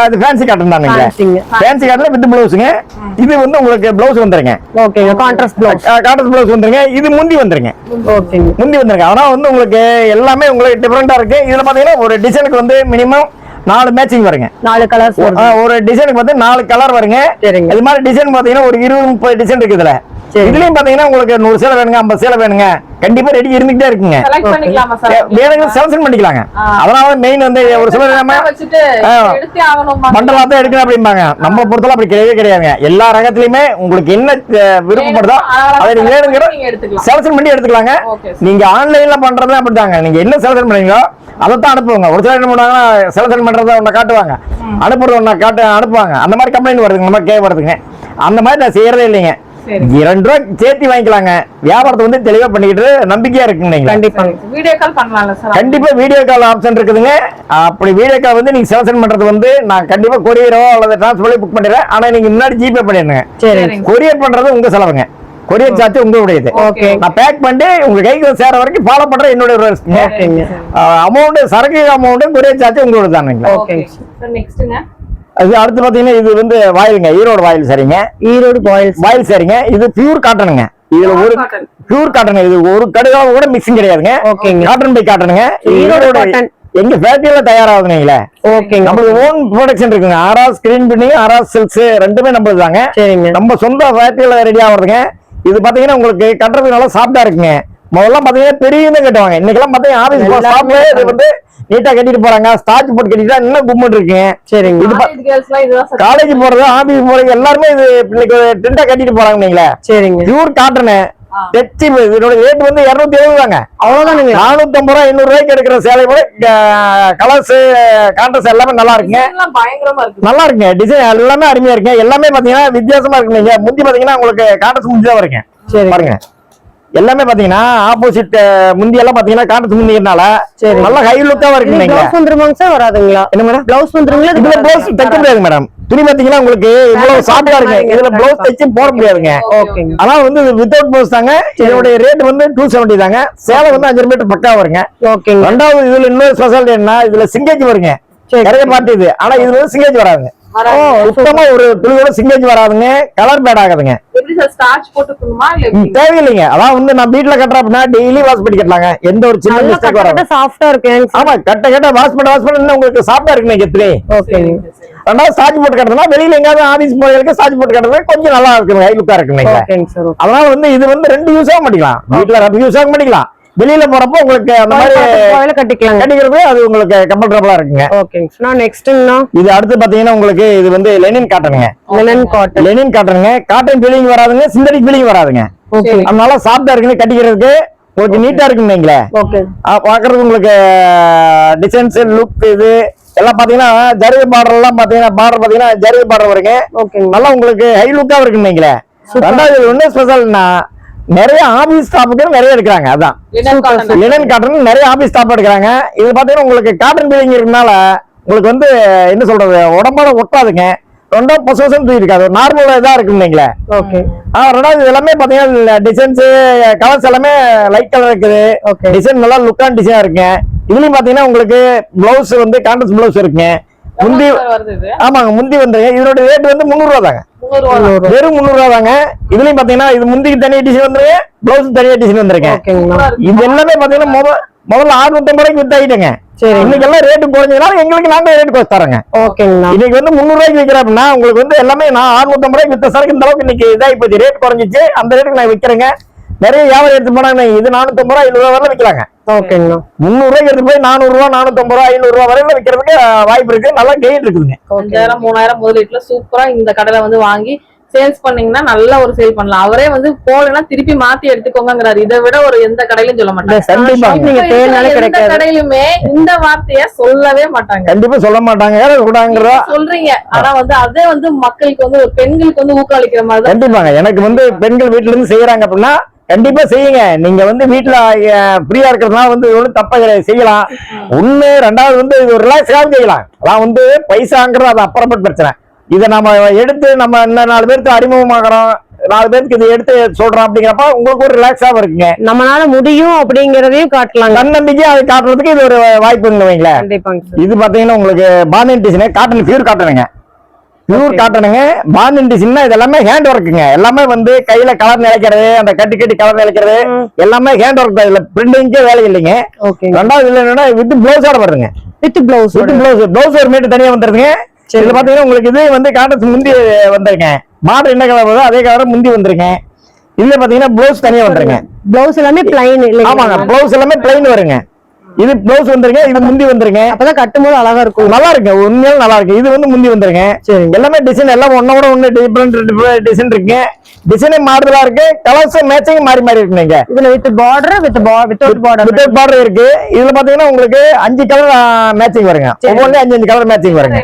இது ஃபேன்சி காட்டன் தானுங்க. ஃபேன்சி காட்டன்ல வித் ப்ளவுஸ்ங்க. இது வந்து உங்களுக்கு ப்ளவுஸ் வந்துருங்க. ஓகேங்க. கான்ட்ராஸ்ட் ப்ளவுஸ், கான்ட்ராஸ்ட் ப்ளவுஸ் வந்துருங்க. இது முந்தி வந்துருங்க. ஓகேங்க. முந்தி வந்துருங்க. ஆனா வந்து உங்களுக்கு எல்லாமே உங்களுக்கு டிஃபரெண்டா இருக்கு. இதுல பாத்தீங்கன்னா ஒரு டிசைனுக்கு வந்து மினிமம் 4 மேட்சிங் வருங்க. 4 கலர்ஸ் ஒரு டிசைனுக்கு வந்து 4 கலர் வருங்க. இது மாதிரி டிசைன் பாத்தீங்கன்னா ஒரு 20-30 டிசைன் இருக்கு இதுல. இதுலயும் பாத்தீங்கன்னா உங்களுக்கு 100 சேலை வேணுங்க, 50 சேலை வேணுங்க, கண்டிப்பா ரெடி இருந்துட்டே இருக்குங்க. வேணுங்க செலக்ஷன் பண்ணிக்கலாங்க. அதனால மெயின் வந்து ஒரு சில மண்டலா தான் எடுக்கணும் அப்படிம்பாங்க. நம்ம பொறுத்தவரை அப்படி கிடையவே கிடையாதுங்க. எல்லா ரகத்திலயுமே உங்களுக்கு என்ன விருப்பப்படுதோ அதை நீங்க வேணுங்கிற செலக்ஷன் பண்ணி எடுத்துக்கலாங்க. நீங்க ஆன்லைன்ல பண்றது அப்படித்தாங்க. நீங்க என்ன செலக்ஷன் பண்ணீங்களோ அதைத்தான் அனுப்புவாங்க. ஒரு சில என்ன பண்ணுவாங்கன்னா செலக்ஷன் பண்றத ஒன்ன காட்டுவாங்க, அனுப்புறது ஒன்ன அனுப்புவாங்க. அந்த மாதிரி கம்ப்ளைண்ட் வருதுங்க, நம்ம வருதுங்க. அந்த மாதிரி நான் செய்யறதே இல்லைங்க. 2 ரூபா சேர்த்து வாங்கிக்கலாங்க. வியாபாரத்தை வந்து தெளிவா பண்ணிக்கிட்டு நம்பிக்கையா இருக்குங்க. கண்டிப்பா வீடியோ கால் பண்ணலாம்ல சார்? கண்டிப்பா வீடியோ கால் ஆப்ஷன் இருக்குதுங்க. அப்படி வீடியோ கால் வந்து நீங்க செலக்ஷன் பண்றது வந்து நான் கண்டிப்பா கொரியரோ அல்லது டிரான்ஸ்போர்ட் புக் பண்ணிடுறேன். ஆனா நீங்க முன்னாடி ஜிபே பண்ணிடுங்க. கொரியர் பண்றது உங்க செலவுங்க. கொரியர் சார்ஜ் உங்களுடையது. நான் பேக் பண்ணி உங்க கைக்கு சேர வரைக்கும் ஃபாலோ பண்ற என்னோட அமௌண்ட், சரக்கு அமௌண்ட், கொரியர் சார்ஜ் உங்களோட தானுங்க. அது அடுத்து பாத்தீங்கன்னா இது வந்து வாயிலுங்க, ஈரோடு வாயில். சரிங்க. ஈரோடு வாயில். சரிங்க. இது பியூர் காட்டனுங்க. இதுல ஒரு பியூர் காட்டன், இது ஒரு கடுகால கூட மிக்சிங் கிடையாதுங்க. Cotton by காட்டனுங்க. ஈரோடு எங்க ஃபேக்டரியில தயாராகுதுங்களே. ஓகேங்க. நம்மளுக்கு ஓன் ப்ரொடக்ஷன் இருக்குங்க. RR screen printing, RR silks ரெண்டுமே நம்மளுக்கு தாங்க. சரிங்க. நம்ம சொந்த ஃபேக்டரியில ரெடி ஆகுறதுங்க. இது பாத்தீங்கன்னா உங்களுக்கு கட்டுறதுக்கு நல்லா சாஃப்டா இருக்குங்க. முதல்ல பாத்தீங்கன்னா பெரியதும் கட்டுவாங்க. இன்னைக்கெல்லாம் பாத்தீங்கன்னா ஆபீஸ் ஸ்டாஃப்ல இது வந்து நீட்டா கட்டிட்டு போறாங்க. ஸ்டார்ச் போட்டு கட்டிட்டா இன்னும் கும்மிட்டு இருக்குங்க. சரிங்க. இது காலேஜ் போறது, ஆபீஸ் போறது எல்லாருமே இது இன்னைக்கு டென்ட்டா கட்டிட்டு போறாங்க. நீங்களே சரிங்க. பியூர் காட்டனு தெச்சி இதோட ரேட் வந்து 270 தாங்க. அவ்வளவுதான். 450 ரூபாய் 500 ரூபாய்க்கு எடுக்கிற சேலை கூட கலர்ஸ் கான்ட்ராஸ்ட் எல்லாமே நல்லா இருக்குங்க. பயங்கரமா இருக்கு. நல்லா இருக்குங்க. டிசைன் எல்லாமே அருமையா இருக்குங்க. எல்லாமே பாத்தீங்கன்னா வித்தியாசமா இருக்கு. நீங்க முந்தி பாத்தீங்கன்னா உங்களுக்கு கான்ட்ராஸ்ட் முந்தி தான் வருங்க. சரி பாருங்க. எல்லாமே பாத்தீங்கன்னா ஆப்போசிட் முந்தி எல்லாம் பாத்தீங்கன்னா கான்ட்ராஸ்ட் முந்தினால நல்லா ஹை லுக்கா இருக்குங்க. ப்ளவுஸ் வந்துருமாங்க சார்? வராதுங்களா? என்ன மேடம்? ப்ளவுஸ் வந்துருங்களா? இதுல ப்ளவுஸ் தைக்க முடியாது மேடம். துணி பாத்தீங்கன்னா உங்களுக்கு இவ்வளவு சாஃப்டா இருக்கு. இதுல ப்ளவுஸ் தைச்சு போட முடியாதுங்க. ஓகேங்க. ஆனா வந்து வித்தவுட் ப்ளவுஸ் தாங்க. இதோட ரேட் வந்து 270 தாங்க. சேலை வந்து 5 மீட்டர் பக்கா வருங்க. ஓகேங்க. ரெண்டாவது இதுல இன்னொரு ஸ்பெஷாலிட்டி என்ன, இதுல சிங்கேஜ் வருங்க. நிறைய பாட்டு இது. ஆனா இதுல வந்து சிங்கேஜ் வராதுங்க. சுத்தமா ஒரு துணியோட சிங்கேஜ் வராதுங்க. கலர் பேட் ஆகாதுங்க. தேவையில்லைங்க. அதான் வந்து நான் வீட்டுல கட்டுறேன் அப்படின்னா டெய்லி வாஷ் பண்ணி கட்டலாங்க. எந்த ஒரு சின்ன மிஸ்டேக் வராது. சாஃப்டா இருக்கு. ஆமா, கட்ட வாஷ் பண்ண உங்களுக்கு சாஃப்டா இருக்குங்க. எத்தனை ஓகேங்க. ரெண்டாவது சார்ஜ் போட்டு கட்டுறதுனா வெளியில எங்கயாவது ஆபீஸ் போறதுக்கு சார்ஜ் போட்டு கட்டுறது கொஞ்சம் நல்லா இருக்குங்க. ஹை லுக்கா இருக்குங்க. அதனால வந்து இது வந்து 2 யூஸ் ஆக மாட்டிக்கலாம். வீட்டுல 2 யூஸ் ஆக மாட்டிக்கலாம். வெளியில போறப்போ உங்களுக்கு அந்த மாதிரி கட்டிக்கிறது அது உங்களுக்கு கம்ஃபர்டபுளா இருக்குங்க. ஓகேங்க. நெக்ஸ்ட்னா இது அடுத்து பாத்தீங்கன்னா உங்களுக்கு இது வந்து லெனின் காட்டனுங்க. லெனின் காட்டனுங்க. காட்டன் ஃபீலிங் வராதுங்க, சிந்தடிக் ஃபீலிங் வராதுங்க. அதனால சாஃப்டா இருக்குங்க. கட்டிக்கிறதுக்கு உங்களுக்கு நீட்டா இருக்குன்னு வைங்களேன். பாக்குறதுக்கு உங்களுக்கு டிசைன்ஸ் லுக் இது எல்லாம் பாத்தீங்கன்னா ஜரிகை பார்டர் எல்லாம் பாத்தீங்கன்னா ஜரிகை பார்டர் வருங்க. நல்லா உங்களுக்கு ஹை லுக்கா இருக்குன்னு வைங்களேன். ரெண்டாவது ஒண்ணு ஸ்பெஷல்னா நிறைய ஆபீஸ் ஸ்டாஃப்க்கு நிறைய எடுக்கிறாங்க. அதான் லினன் காட்டன் நிறைய ஆபீஸ் ஸ்டாஃப் எடுக்கிறாங்க. இது பாத்தீங்கன்னா உங்களுக்கு காட்டன் ஃபீலிங் இருக்கனால உங்களுக்கு வந்து என்ன சொல்றது உடம்போட ஒட்டாதுங்க. ரெண்டாவது பொசன் தூக்கி இருக்காது. நார்மலா இதா இருக்குங்களே. ரெண்டாவது எல்லாமே பாத்தீங்கன்னா டிசைன்ஸ் கலர்ஸ் எல்லாமே லைட் கலர் இருக்குது. டிசைன் நல்லா லுக்கான டிசைனா இருக்குங்க. இதுலயும் பாத்தீங்கன்னா உங்களுக்கு பிளவுஸ் வந்து கான்ட்ராஸ்ட் பிளவுஸ் இருக்குங்க. முந்தி ஆமாங்க முந்தி வந்து இதோட ரேட் வந்து 300 ரூபா தாங்க. வெறும் 300 ரூபா தாங்க. இதுலயும் பாத்தீங்கன்னா இது முந்திக்கு தனியா டிசைன் வந்துருக்கு, பிளவுஸ் தனியா டிசைன் வந்திருக்கேன். இது எல்லாமே பாத்தீங்கன்னா முதல்ல 650 ரூபாய்க்கு வித்து ஆயிட்டேங்க. இன்னைக்கு எல்லாம் ரேட்டு குறைஞ்சதுனால எங்களுக்கு நாங்க ரேட் குறைச்சு தரேங்க. இன்னைக்கு வந்து 300 ரூபாய்க்கு விற்கிறேன் அப்படின்னா உங்களுக்கு வந்து எல்லாமே நான் 650 ரூபாய்க்கு வித்த சரக்கு இந்த அளவுக்கு இன்னைக்கு இதாகி போச்சு. ரேட் குறைஞ்சிச்சு. அந்த ரேட்டுக்கு நான் விற்கிறேங்க. நிறைய வியாபாரம் எடுத்து போனாங்க. இது 450 ரூபா 500 ரூபா வரல விற்கலாங்க. 300 ரூபாய்க்கு எடுத்து போய் 400 ரூபா 450 ரூபா 500 ரூபா வரையில விற்கிறதுக்கு வாய்ப்பு இருக்கு. நல்லா கெயின் இருக்குதுங்க. 2000 3000 முதலீட்டுல சூப்பரா இந்த கடையில வந்து வாங்கி சேல்ஸ் பண்ணீங்கன்னா நல்ல ஒரு சேல் பண்ணலாம். அவரே வந்து போலன்னா திருப்பி மாத்தி எடுத்துக்கோங்கிறாரு. இதை விட ஒரு எந்த கடையிலும் சொல்ல மாட்டாங்க. எந்த கடையிலுமே இந்த வார்த்தைய சொல்லவே மாட்டாங்க. கண்டிப்பா சொல்ல மாட்டாங்க. சொல்றீங்க. ஆனா வந்து அதே வந்து மக்களுக்கு வந்து ஒரு பெண்களுக்கு வந்து ஊக்களிக்கிற மாதிரி. கண்டிப்பாங்க. எனக்கு வந்து பெண்கள் வீட்டுல இருந்து செய்யறாங்க அப்படின்னா கண்டிப்பா செய்யுங்க. நீங்க வந்து வீட்டுல ஃப்ரீயா இருக்கிறதுனால வந்து ஒண்ணு தப்பா செய்யலாம். ஒண்ணு ரெண்டாவது வந்து இது ஒரு ரிலாக்ஸாகவும் செய்யலாம். அதான் வந்து பைசாங்கிறது அது அப்புறப்பட்ட பிரச்சனை. இதை நம்ம எடுத்து நம்ம இன்னும் 4 பேருக்கு அறிமுகமாகறோம், 4 பேருக்கு இதை எடுத்து சொல்றோம் அப்படிங்கிறப்ப உங்களுக்கு ஒரு ரிலாக்ஸாவும் இருக்குங்க. நம்மளால முடியும் அப்படிங்கறதையும் காட்டலாம். தன்னம்பிக்கை அதை காட்டுறதுக்கு இது ஒரு வாய்ப்புன்னு வைங்களேன். இது பாத்தீங்கன்னா உங்களுக்கு பாண்டியன் டிசைன் காட்டன் பியூர் காட்டனுங்க. பியூர் காட்டனுங்க. பாண்டியன் டிசைன்னா இது எல்லாமே ஹேண்ட் ஒர்க்குங்க. எல்லாமே வந்து கையில கலர் நிலைக்கிறது, அந்த கட்டி கலர் நிலைக்கிறது எல்லாமே ஹேண்ட் ஒர்க் தான். இதுல பிரிண்டிங்கே வேலை இல்லைங்க. ரெண்டாவது இதுல என்னன்னா வித் பிளவுஸோட வருதுங்க. வித் பிளவுஸ் ஒரு மீட்டர் தனியா வந்துருதுங்க. இதுல பாத்தீங்கன்னா உங்களுக்கு இது வந்து காட்டன் முந்தி வந்துருங்க. மாடல் என்ன கலர் வருதோ அதே கலர் முந்தி வந்துருங்க. இதுல பாத்தீங்கன்னா பிளவுஸ் தனியா வந்துருங்க. பிளவுஸ் எல்லாமே பிளைன். ஆமாங்க, பிளவுஸ் எல்லாமே பிளைன் வருங்க. இது பிளவுஸ் வந்துருங்க, இது முந்தி வந்துருங்க. அப்பதான் கட்டும்போது அழகா இருக்கும். நல்லா இருக்கு, உண்மையாலும் நல்லா இருக்கு. இது வந்து முந்தி வந்துருங்க. எல்லாமே டிசைன் எல்லாம் ஒன்னோட ஒண்ணு டிஃபரெண்ட் டிசைன் இருக்குங்க. டிசைனே மாறுதலா இருக்கு. கலர்ஸ் மேட்சிங் மாறி இருக்கு. நீங்க இதுல வித் பார்டர் வித்தவுட் பார்டர் இருக்கு. இதுல பாத்தீங்கன்னா உங்களுக்கு 5 கலர் மேட்சிங் வருங்க. ஒவ்வொன்றும் 5 கலர் மேட்சிங் வருங்க.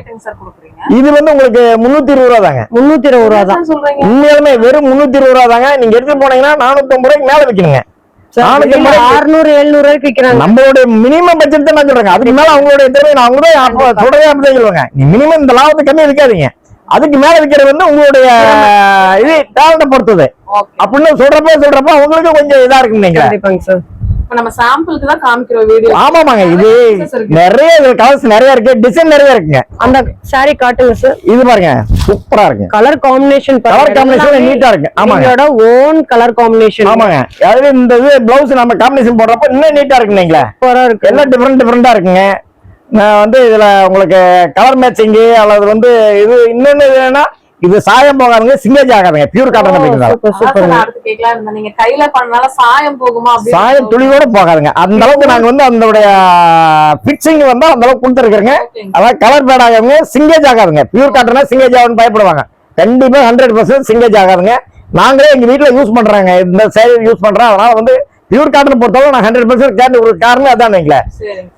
இது வந்து உங்களுக்கு 320 ரூபா தாங்க. 320 ரூபா தான். உண்மையாலுமே வெறும் 320 ரூபா தாங்க. நீங்க எடுத்து போனீங்கன்னா 450 ரூபாய்க்கு மேல விற்கணுங்க. 600 700 ரூபாய்க்கு விற்கிறாங்க. நம்மளோட மினிமம் பட்ஜெட் தான் நான் சொல்றேன். அதுக்கு மேல அவங்களுடைய தேவை அவங்களே சொல்றதே அப்படிதான் சொல்லுவாங்க. நீ மினிமம் இந்த லாபத்துக்கு கம்மி விற்காதீங்க. அதுக்கு மேல விற்கிறது வந்து உங்களுடைய இது டேலண்ட பொறுத்தது அப்படின்னு சொல்றப்ப அவங்களுக்கு கொஞ்சம் இதா இருக்குன்னு நினைக்கிறேன். நம்ம சாம்பிளுக்கு தான் காமிக்கிறோம் வீடியோ. ஆமாமாங்க. இது நிறைய கலர்ஸ் நிறைய இருக்கு, டிசைன் நிறைய இருக்குங்க. அந்த சாரி காட்டுங்க சார். இது பாருங்க சூப்பரா இருக்கு. கலர் காம்பினேஷன் நீட்டா இருக்கு. ஆமாங்க, ஓன் கலர் காம்பினேஷன். ஆமாங்க. அதாவது இந்த இது பிளவுஸ் நம்ம காம்பினேஷன் போடுறப்ப இன்னும் நீட்டா இருக்குங்களா? சூப்பரா இருக்கு. எல்லாம் டிஃபரெண்டா இருக்குங்க. நான் வந்து இதுல உங்களுக்கு கலர் மேட்சிங் அல்லது வந்து இது இன்னொன்னு என்னன்னா இது சாயம் போகாதுங்க, சிங்கேஜ் ஆகாதுங்க, பியூர் காட்டன் நீங்க கையில பண்ணனால சாயம் போகுமா? சாயம் துளியோட போகாதுங்க. அந்த அளவுக்கு நாங்க வந்து அதோடைய பிக்சிங் வந்து அந்த அளவுக்கு கொடுத்துருக்கோங்க. அதாவது கலர் பேட் ஆகாதுங்க, சிங்கேஜ் ஆகாதுங்க. பியூர் காட்டனா சிங்கேஜ் ஆகும்னு பயப்படுவாங்க. கண்டிப்பா 100% சிங்கேஜ் ஆகாதுங்க. நாங்களே எங்க வீட்டுல யூஸ் பண்றாங்க, இந்த சேரீ யூஸ் பண்றோம். அதனால வந்து பியூர் காட்டன் பொறுத்தவரை நான் 100% கேட்டு ஒரு காரணம் அதான் வைங்களேன்.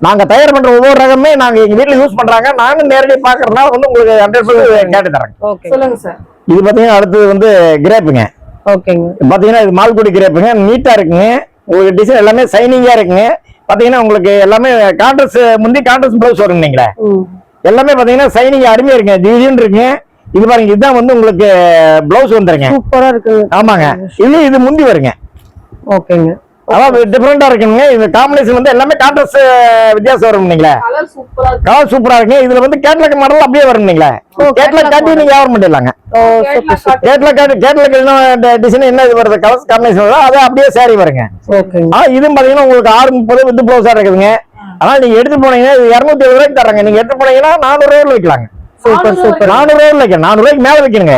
நாங்க தயார் பண்ற ஒவ்வொரு ரகமே நாங்க எங்க வீட்டுல யூஸ் பண்றாங்க. நானும் நேரடியாக பாக்குறதுனால வந்து உங்களுக்கு 100% கேட்டு தரேன். சொல்லுங்க சார். இது பாத்தீங்கன்னா அடுத்தது வந்து கிரேப்புங்க. ஓகேங்க. பாத்தீங்கன்னா இது மால்குடி கிரேப்புங்க. நீட்டா இருக்குங்க. உங்களுக்கு டிசைன் எல்லாமே சைனிங்கா இருக்குங்க. பாத்தீங்கன்னா உங்களுக்கு எல்லாமே கான்ட்ராஸ்ட் முந்தி கான்ட்ராஸ்ட் ப்ளவுஸ் வரும் நீங்களே. எல்லாமே பாத்தீங்கன்னா சைனிங் அருமையா இருக்குங்க, ஜிஜின்னு இருக்குங்க. இது பாருங்க, இதுதான் வந்து உங்களுக்கு ப்ளவுஸ் வந்துருங்க. சூப்பரா இருக்கு. ஆமாங்க. இது முந்தி வருங்க. ஓகேங்க. அதாவது டிஃபரெண்டா இருக்குங்க. இந்த காம்பினேஷன் வந்து எல்லாமே கான்ட்ராஸ்ட் வித்தியாசம் வரும் நீங்களே. கலர் சூப்பரா இருக்குங்க. இதுல வந்து கேட்லாக் மாடல் அப்படியே வரும் நீங்களே. கேட்லாக் காட்டி நீங்க வியாபாரம் பண்ணிடலாங்க. கேட்லாக் டிசைன் என்ன இது வருது கலர் காம்பினேஷன் அதை அப்படியே சாரி வருங்க. இதுவும் பாத்தீங்கன்னா உங்களுக்கு 630 வித் ப்ளவுஸா இருக்குதுங்க. ஆனா நீங்க எடுத்து போனீங்கன்னா 270 ரூபாய்க்கு தர்றாங்க. நீங்க எடுத்து போனீங்கன்னா 400 ரூபாய் வைக்கலாங்க. Super super. 400 ரூபாய் வைக்கணும். 400 ரூபாய்க்கு மேல வைக்கணுங்க.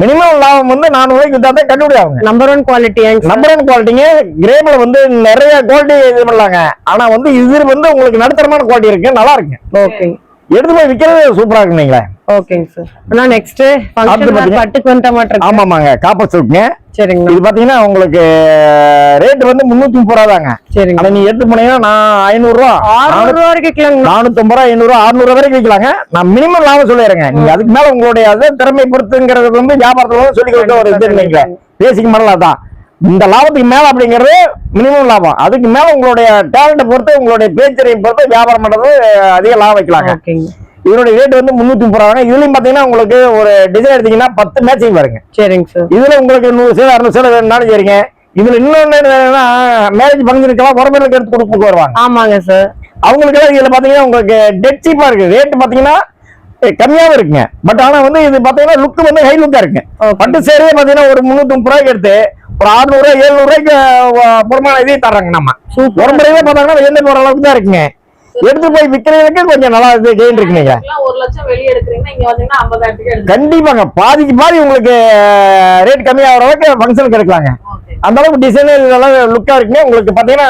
மினிமம் லாபம் வந்து 400 ரூபாய்க்கு வித்தா தான் கண்டுபிடி ஆகுங்க. Number 1 quality. நம்பர் 1 குவாலிட்டிங்க. கிரேப்ல வந்து நிறைய குவாலிட்டி இது பண்ணலாங்க. ஆனா வந்து இது வந்து உங்களுக்கு நடுத்தரமான குவாலிட்டி இருக்கு, நல்லா இருக்கு. ஓகே. எடுத்து போய் விக்கிறது சூப்பரா இருக்கு நீங்களே. ஓகேங்க சார். அண்ணா நெக்ஸ்ட் ஃபங்க்ஷன் பட்டுக்கு வந்த மாட்டேன். ஆமாமாங்க, காப்பர் சில்க்ங்க. சரிங்க. இது பாத்தீங்கன்னா உங்களுக்கு ரேட் வந்து 330 ரூபா தாங்க. சரிங்க. ஆனா நீங்க எடுத்து போனீங்கன்னா நான் 500 ரூபா 600 ரூபா வரைக்கும் விக்கலாங்க. 450 ரூபா 500 ரூபா 600 ரூபா வரைக்கும் விக்கலாங்க. நான் மினிமம் லாபம் சொல்லிடுறேங்க. நீங்க அதுக்கு மேல உங்களுடைய அது திறமை பொறுத்துங்கிறது வந்து வியாபாரத்துல சொல்லி கொடுக்க ஒரு இது இல்லைங்களே. பேசிக்க மாடல் அதான். இந்த லாபத்துக்கு மேல அப்படிங்கிறது மினிமம் லாபம். அதுக்கு மேல உங்களுடைய டேலண்ட்டை பொறுத்து உங்களுடைய பேச்சரையை பொறுத்து வியாபாரம் பண்றது அதிக லாபம் வைக்கலாங்க. இதனுடைய ரேட் வந்து 330 ரூபாங்க. இதுலயும் பாத்தீங்கன்னா உங்களுக்கு ஒரு டிசைன் எடுத்தீங்கன்னா 10 மேட்சிங் வருங்க. சரிங்க சார். இதுல உங்களுக்கு 100 சேலை 200 சேலை வேணும்னாலும் சரிங்க. இதுல இன்னொன்னு என்னன்னா மேரேஜ் ஃபங்க்ஷனுக்கெல்லாம் உறவினருக்கு எடுத்து கொடுக்க வருவாங்க. ஆமாங்க சார். அவங்களுக்கு எல்லாம் இதுல பாத்தீங்கன்னா உங்களுக்கு டெட் சீப்பா இருக்கு. ரேட் பாத்தீங்கன்னா கம்மியாவும் இருக்குங்க. பட் ஆனா வந்து இது பாத்தீங்கன்னா லுக் வந்து ஹை லுக்கா இருக்கு. பட்டு சேரையே பாத்தீங்கன்னா ஒரு 330 ரூபாய்க்கு எடுத்து ஒரு 600 ரூபாய் 700 ரூபாய்க்கு பொறுமான இதையும் தர்றாங்க. நம்ம ஒரு முறையே பாத்தாங்கன்னா எந்த போற அளவுக்கு தான் இருக்குங்க. எடுத்து போய் விக்கிறதுக்கு கொஞ்சம் நல்லா கெயின் இருக்கு. நீங்க 1 லட்சம் வெளியே எடுக்கிறீங்கன்னா இங்க வந்தீங்கன்னா 50,000 கண்டிப்பாங்க பாதிக்கு பாதி உங்களுக்கு ரேட் கம்மியாகிற அளவுக்கு ஃபங்க்ஷன் கிடைக்கலாங்க. அந்த அளவுக்கு டிசைன் இதெல்லாம் லுக்கா இருக்குங்க. உங்களுக்கு பாத்தீங்கன்னா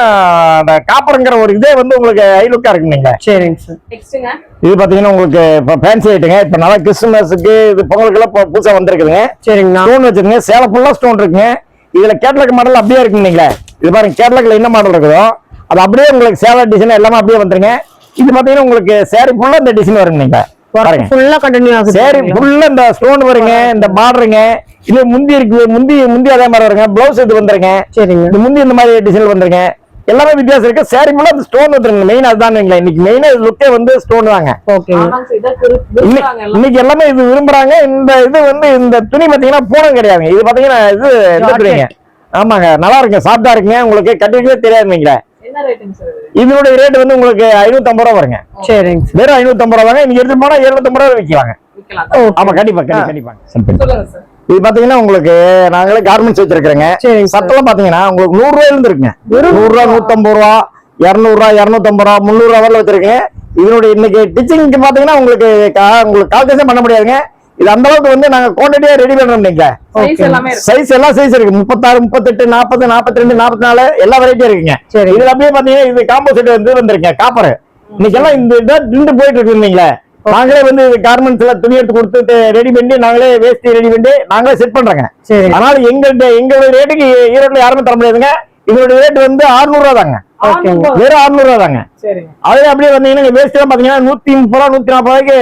அந்த காப்பருங்கிற ஒரு இதே வந்து உங்களுக்கு ஹை லுக்கா இருக்குங்க. சரிங்க சார். நெக்ஸ்ட்ங்க இது பாத்தீங்கன்னா உங்களுக்கு இப்ப ஃபேன்சி ஐட்டங்க. இப்ப நல்லா கிறிஸ்துமஸுக்கு இது பொங்கலுக்கு எல்லாம் புதுசா வந்திருக்குதுங்க. சரிங்க. ஸ்டோன் வச்சிருங்க. சேலை ஃபுல்லா ஸ்டோன் இருக்குங்க. இதுல கேட்லாக் மாடல் அப்படியே இருக்குங்களா. இது பாருங்க கேட்லாக்ல என்ன மாடல் இருக்குதோ அது அப்படியே உங்களுக்கு சேலை டிசைன் எல்லாமே அப்படியே வந்துருங்க. இது பாத்தீங்கன்னா உங்களுக்கு சேரி ஃபுல்லா இந்த டிசைன் வருங்க. நீங்க பாருங்க ஃபுல்லா கண்டினியூ ஆகுது. சேரி ஃபுல்லா இந்த ஸ்டோன் வருங்க, இந்த பார்டருங்க. இது முந்தி இருக்கு, முந்தி அதே மாதிரி வருங்க. ப்ளவுஸ் இது வந்துருங்க. சரிங்க. இந்த முந்தி இந்த மாதிரி டிசைன் வந்துருங்க. எல்லாமே வித்தியாசம் இருக்கு. சேரி ஃபுல்லா இந்த ஸ்டோன் வந்துருங்க. மெயின் அதுதான் இன்னைக்கு மெயினா லுக்கே வந்து ஸ்டோன் தாங்க. இன்னைக்கு எல்லாமே இது விரும்புறாங்க. இந்த இது வந்து இந்த துணி பாத்தீங்கன்னா பூனம் கிடையாதுங்க. இது பாத்தீங்கன்னா இது இந்த துணிங்க. ஆமாங்க, நல்லா இருக்கு, சாஃப்டா இருக்குங்க. உங்களுக்கு கட்டிக்கவே தெரியாதுங்களா. இதனுடைய ரேட் வந்து உங்களுக்கு 550 ரூபா வருங்க. சரிங்க. வெறும் 550 ரூபா தாங்க. நீங்க எடுத்து போனா 750 ரூபா விற்கலாங்க. ஆமா கண்டிப்பா கண்டிப்பா. இது பாத்தீங்கன்னா உங்களுக்கு நாங்களே கார்மெண்ட்ஸ் வச்சிருக்கிறோங்க. சட்டெல்லாம் பாத்தீங்கன்னா உங்களுக்கு 100 ரூபாயில இருந்து இருக்குங்க. 100 ரூபா 150 ரூபா 200 ரூபா 250 ரூபா 300 ரூபா வரல வச்சிருக்கீங்க. இதனுடைய இன்னைக்கு டிச்சிங்க்கு பாத்தீங்கன்னா உங்களுக்கு கால்குலேஷன் பண்ண முடியாதுங்க. இது அந்த அளவுக்கு வந்து நாங்க குவான்டிட்டியா ரெடி பண்றோம். நீங்க சைஸ் எல்லாம் சைஸ் இருக்கு. 36 38 40 42 44 எல்லா வெரைட்டியும் இருக்குங்க. இதுல அப்படியே பாத்தீங்கன்னா இது காம்போசிட் வந்து வந்திருக்கீங்க காப்பர். இன்னைக்கு எல்லாம் இந்த நின்று போயிட்டு இருக்கு. நீங்களே நாங்களே வந்து கார்மெண்ட்ஸ்ல துணி எடுத்து கொடுத்து ரெடி பண்ணி நாங்களே வேஸ்டி ரெடி பண்ணி நாங்களே செட் பண்றோங்க. அதனால எங்களுடைய ரேட்டுக்கு ஈரோட்ல யாருமே தர முடியாதுங்க. இதோட ரேட் வந்து 600 ரூபா தாங்க. வெறும் 600 ரூபா தாங்க. அதுல அப்படியே வந்தீங்கன்னா வேஸ்ட் எல்லாம் பாத்தீங்கன்னா 130 ரூபா 140 ரூபாய்க்கு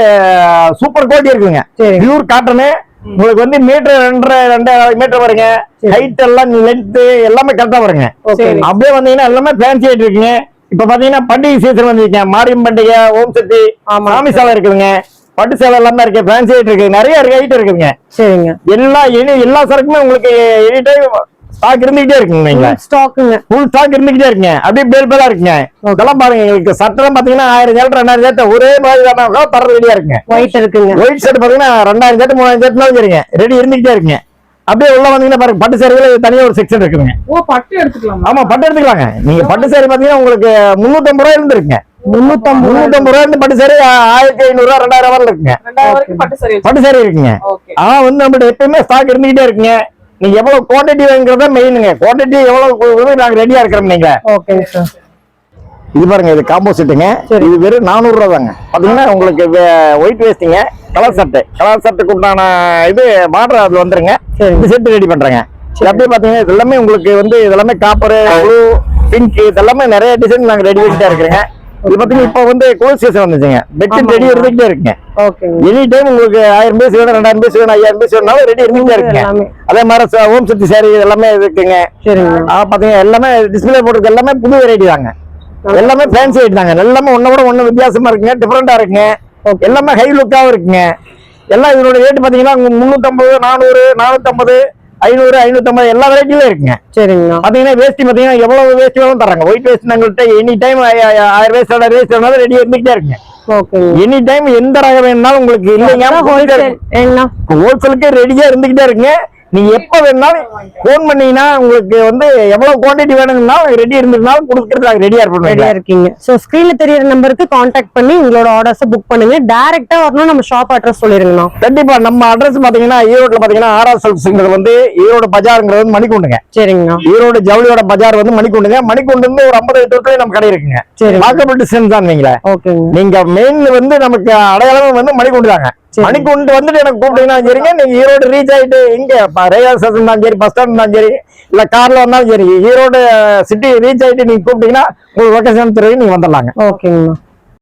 சூப்பர் குவாலிட்டி இருக்குங்க. Pure cotton. உங்களுக்கு வந்து மீட்டர் 2.5 மீட்டர் வருங்க. ஹைட் எல்லாம் லென்த் எல்லாமே கரெக்டா வருங்க. அப்படியே வந்தீங்கன்னா எல்லாமே ஃபேன்சி ஆயிட்டு இருக்குங்க. இப்ப பாத்தீங்கன்னா பண்டிகை சீசன் வந்துருக்கீங்க. மாரியம் பண்டிகை, ஓம் சக்தி, சாமி சேலை இருக்குதுங்க. பட்டு சேலை எல்லாமே இருக்கு. ஃபேன்சி ஆயிட்டு இருக்கு. நிறைய ஹைட் இருக்குதுங்க. சரிங்க. எல்லா சரக்குமே உங்களுக்கு எனி டைம் ஸ்டாக் இருந்துகிட்டே இருக்குங்க. ஃபுல் ஸ்டாக் இருந்துகிட்டே இருக்குங்க. அப்படியே பேலா இருக்குங்க. இதெல்லாம் பாருங்க எங்களுக்கு சட்டெல்லாம் பாத்தீங்கன்னா 1000 சேலை 2000 சேலை ஒரே மாதிரி தர ரெடியா இருக்குங்க. ஒயிட் இருக்குங்க. ஒயிட் ஷர்ட் பாத்தீங்கன்னா 2000 சேலை 3000 சேலைனாலும் சரிங்க ரெடி இருந்துகிட்டே இருக்குங்க. அப்படியே உள்ள வந்தீங்கன்னா பாருங்க பட்டு சேரிகள் தனியா ஒரு செக்ஷன் இருக்குங்க. பட்டு எடுத்துக்கலாம். ஆமா பட்டு எடுத்துக்கலாங்க. நீங்க பட்டு சேரி பாத்தீங்கன்னா உங்களுக்கு 350 ரூபாய் இருந்து இருக்குங்க. 350 ரூபாய் பட்டு சரி 1500 ரூபாய் 2000 வரல இருக்குங்க. 2000 வரைக்கும் பட்டு saree பட்டு சரி இருக்குங்க. ஓகே வந்து நம்மகிட்ட எப்பயுமே ஸ்டாக் இருந்துகிட்டே இருக்குங்க. நீங்க எவ்வளவு குவான்டிட்டி வாங்குறதா மெயினுங்க. குவான்டிட்டி எவ்வளவு நாங்க ரெடியா இருக்கிறோம். நீங்க ஓகேங்க சார். இது பாருங்க, இது காம்போ செட்டுங்க. இது வெறும் 400 ரூபா தாங்க. பாத்தீங்கன்னா உங்களுக்கு ஒயிட் வேஸ்டிங்க, கலர் சட்டை உண்டான இது பார்டர் அது வந்துருங்க. இந்த செட் ரெடி பண்றேங்க. அப்படியே பாத்தீங்கன்னா இது எல்லாமே உங்களுக்கு வந்து இதெல்லாமே காப்பர், ப்ளூ, பிங்க் இதெல்லாமே நிறைய டிசைன் நாங்க ரெடி பண்ணிட்டே இருக்கிறேங்க. இது பாத்தீங்கன்னா இப்ப வந்து கோல் சீசன் வந்துச்சுங்க. பெட்ஷீட் ரெடி இருந்துகிட்டே இருக்குங்க. எனி டைம் உங்களுக்கு 1000 பீஸ் வேணும், 2000 பீஸ் வேணும், 5000 பீஸ் வேணாலும் ரெடி இருந்துகிட்டே இருக்குங்க. அதே மாதிரி ஓம் சக்தி சாரி எல்லாமே இருக்குங்க. பாத்தீங்கன்னா எல்லாமே டிஸ்பிளே போட்டுருக்கு. எல்லாமே புது வெரைட்டி தாங்க. எல்லாமே ஃபேன்சி ஐட்டம் தாங்க. எல்லாமே ஒன்னோட ஒண்ணு வித்தியாசமா இருக்குங்க, டிஃபரெண்டா இருக்குங்க. எல்லாமே ஹை லுக்காவும் இருக்குங்க. எல்லாம் இதோட ரேட் பாத்தீங்கன்னா 350, 400, 450, 500, 550 எல்லா வெரைட்டிலும் இருக்குங்க. சரிங்க. பாத்தீங்கன்னா வேஸ்டி பாத்தீங்கன்னா எவ்வளவு வேஸ்டி வேணும் தராங்க. ஒயிட் வேஸ்ட் நம்மள்ட்ட எனி டைம் 1000 வேஸ்ட் 2000 வேஸ்ட் வேணாலும் ரெடி இருந்துகிட்டே இருக்குங்க. எனி டைம் எந்த ரகம் வேணும்னாலும் உங்களுக்கு இல்லைங்க. ஹோல்சேலுக்கு ரெடியா இருந்துகிட்டே இருக்குங்க. நீங்க எப்ப வேணாலும் போன் பண்ணீங்கன்னா உங்களுக்கு வந்து எவ்வளவு குவான்டிட்டி வேணும்னா ரெடி இருந்திருந்தாலும் கொடுக்கறதுக்கு ரெடியா இருப்போம். ரெடியா இருக்கீங்க. சோ ஸ்கிரீன்ல தெரியற நம்பருக்கு கான்டாக்ட் பண்ணி உங்களோட ஆர்டர்ஸ் புக் பண்ணுங்க. டைரக்டா வரணும். நம்ம ஷாப் அட்ரஸ் சொல்லிருங்கண்ணா. கண்டிப்பா நம்ம அட்ரஸ் பாத்தீங்கன்னா ஈரோட்ல பாத்தீங்கன்னா ஆர்ஆர் சில்க்ஸ்ங்கிறது வந்து ஈரோடு பஜார்ங்கிறது வந்து மணிக்குண்டுங்க. சரிங்கண்ணா. ஈரோடு ஜவுளியோட பஜார் வந்து மணிக்குண்டுங்க. மணிக்குண்டு இருந்து ஒரு 50 தூரத்துல நம்ம கடை இருக்குங்க. சரி, வாக்கபிள் டிஸ்டன்ஸ் தான். நீங்க மெயின் வந்து நமக்கு அடையாளம் வந்து மணிக்குண்டு தாங்க. மணிக்குண்டு வந்துட்டு எனக்கு கூப்பிட்டீங்கன்னா சரிங்க. நீங்க ஈரோடு ரீச் ஆயிட்டு இங்க ரயில்வே ஸ்டேஷன் இருந்தாலும் சரி, பஸ் ஸ்டாண்ட் இருந்தாலும் சரி, இல்ல கார்ல வந்தாலும் சரி, ஈரோடு சிட்டி ரீச் ஆயிட்டு நீங்க கூப்பிட்டீங்கன்னா உங்களுக்கு லொகேஷன் தெரியும், நீங்க வந்துடலாங்க. ஓகேங்கண்ணா.